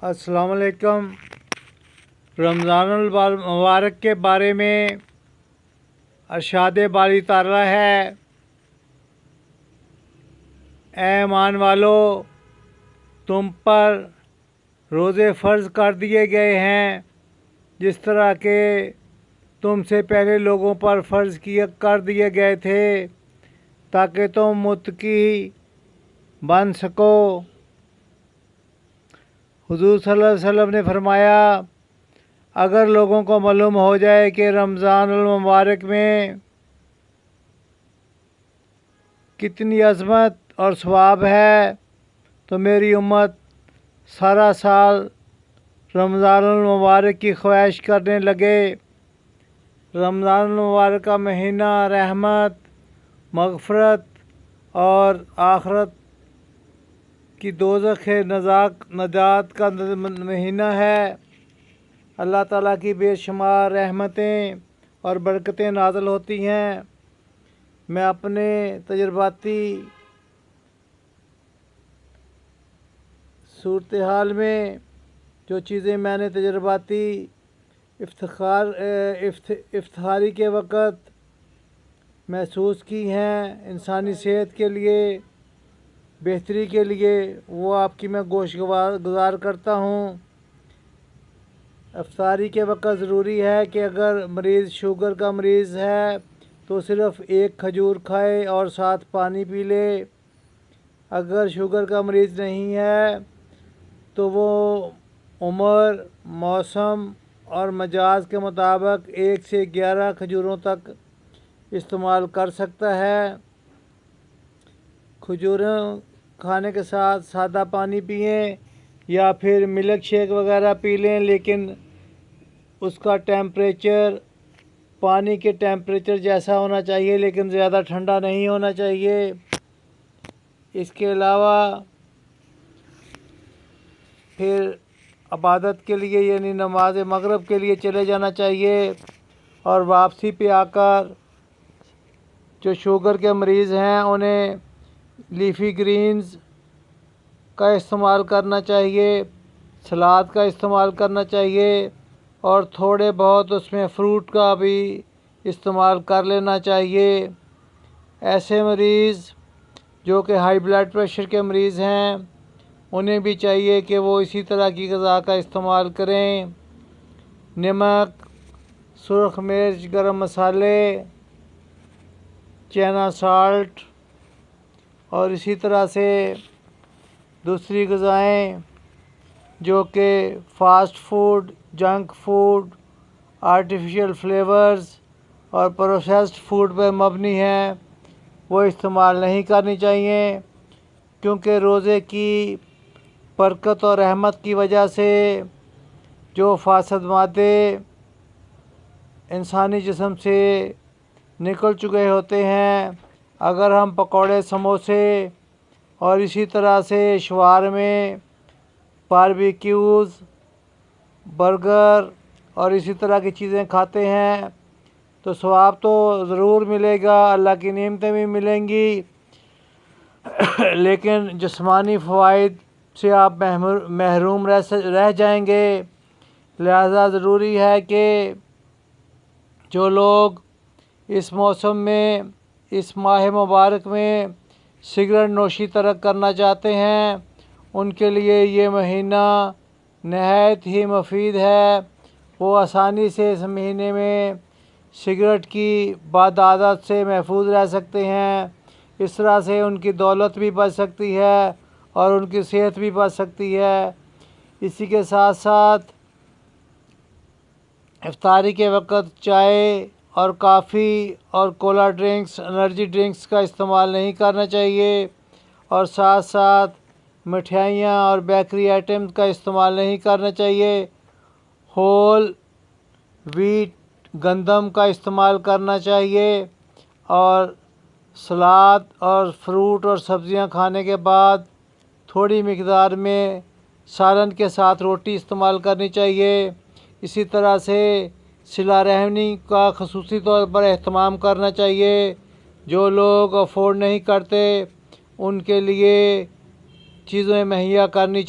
السلام علیکم۔ رمضان المبارک کے بارے میں ارشاد باری تعالیٰ ہے، اے ایمان والو، تم پر روزے فرض کر دیے گئے ہیں جس طرح کہ تم سے پہلے لوگوں پر فرض کر دیے گئے تھے تاکہ تم متقی بن سکو۔ حضور صلی اللہ علیہ وسلم نے فرمایا، اگر لوگوں کو معلوم ہو جائے کہ رمضان المبارک میں کتنی عظمت اور ثواب ہے تو میری امت سارا سال رمضان المبارک کی خواہش کرنے لگے۔ رمضان المبارک کا مہینہ رحمت، مغفرت اور آخرت کی دوزخ سے نجات کا مہینہ ہے۔ اللہ تعالیٰ کی بے شمار رحمتیں اور برکتیں نازل ہوتی ہیں۔ میں اپنے تجرباتی صورتحال میں جو چیزیں میں نے تجرباتی افطاری کے وقت محسوس کی ہیں انسانی صحت کے لیے بہتری کے لیے، وہ آپ کی میں گزار کرتا ہوں۔ افطاری کے وقت ضروری ہے کہ اگر مریض شوگر کا مریض ہے تو صرف ایک کھجور کھائے اور ساتھ پانی پی لے۔ اگر شوگر کا مریض نہیں ہے تو وہ عمر، موسم اور مزاج کے مطابق 1 سے 11 کھجوروں تک استعمال کر سکتا ہے۔ کھجوریں کھانے کے ساتھ سادہ پانی پئیں یا پھر ملک شیک وغیرہ پی لیں، لیکن اس کا ٹیمپریچر پانی کے ٹیمپریچر جیسا ہونا چاہیے، لیکن زیادہ ٹھنڈا نہیں ہونا چاہیے۔ اس کے علاوہ پھر عبادت کے لیے یعنی نماز مغرب کے لیے چلے جانا چاہیے، اور واپسی پہ آ کر جو شوگر کے مریض ہیں انہیں لیفی گرینز کا استعمال کرنا چاہیے، سلاد کا استعمال کرنا چاہیے، اور تھوڑے بہت اس میں فروٹ کا بھی استعمال کر لینا چاہیے۔ ایسے مریض جو کہ ہائی بلڈ پریشر کے مریض ہیں انہیں بھی چاہیے کہ وہ اسی طرح کی غذا کا استعمال کریں۔ نمک، سرخ مرچ، گرم مسالے، چینا سالٹ اور اسی طرح سے دوسری غذائیں جو کہ fast food, junk food, artificial flavours اور پروسیسڈ فوڈ پر مبنی ہیں، وہ استعمال نہیں کرنی چاہیے، کیونکہ روزے کی برکت اور رحمت کی وجہ سے جو فاسد مادے انسانی جسم سے نکل چکے ہوتے ہیں، اگر ہم پکوڑے، سموسے اور اسی طرح سے شوارمے، باربیکیوز، برگر اور اسی طرح کی چیزیں کھاتے ہیں تو ثواب تو ضرور ملے گا، اللہ کی نعمتیں بھی ملیں گی، لیکن جسمانی فوائد سے آپ محروم رہ جائیں گے۔ لہذا ضروری ہے کہ جو لوگ اس موسم میں، اس ماہ مبارک میں سگریٹ نوشی ترک کرنا چاہتے ہیں ان کے لیے یہ مہینہ نہایت ہی مفید ہے۔ وہ آسانی سے اس مہینے میں سگریٹ کی بد عادت سے محفوظ رہ سکتے ہیں۔ اس طرح سے ان کی دولت بھی بچ سکتی ہے اور ان کی صحت بھی بچ سکتی ہے۔ اسی کے ساتھ ساتھ افطاری کے وقت چائے اور کافی اور کولا ڈرنکس، انرجی ڈرنکس کا استعمال نہیں کرنا چاہیے، اور ساتھ ساتھ مٹھائیاں اور بیکری آئٹمز کا استعمال نہیں کرنا چاہیے۔ ہول ویٹ گندم کا استعمال کرنا چاہیے، اور سلاد اور فروٹ اور سبزیاں کھانے کے بعد تھوڑی مقدار میں سالن کے ساتھ روٹی استعمال کرنی چاہیے۔ اسی طرح سے صلہ رحمی کا خصوصی طور پر اہتمام کرنا چاہیے۔ جو لوگ افورڈ نہیں کرتے ان کے لیے چیزیں مہیا کرنی چاہیے۔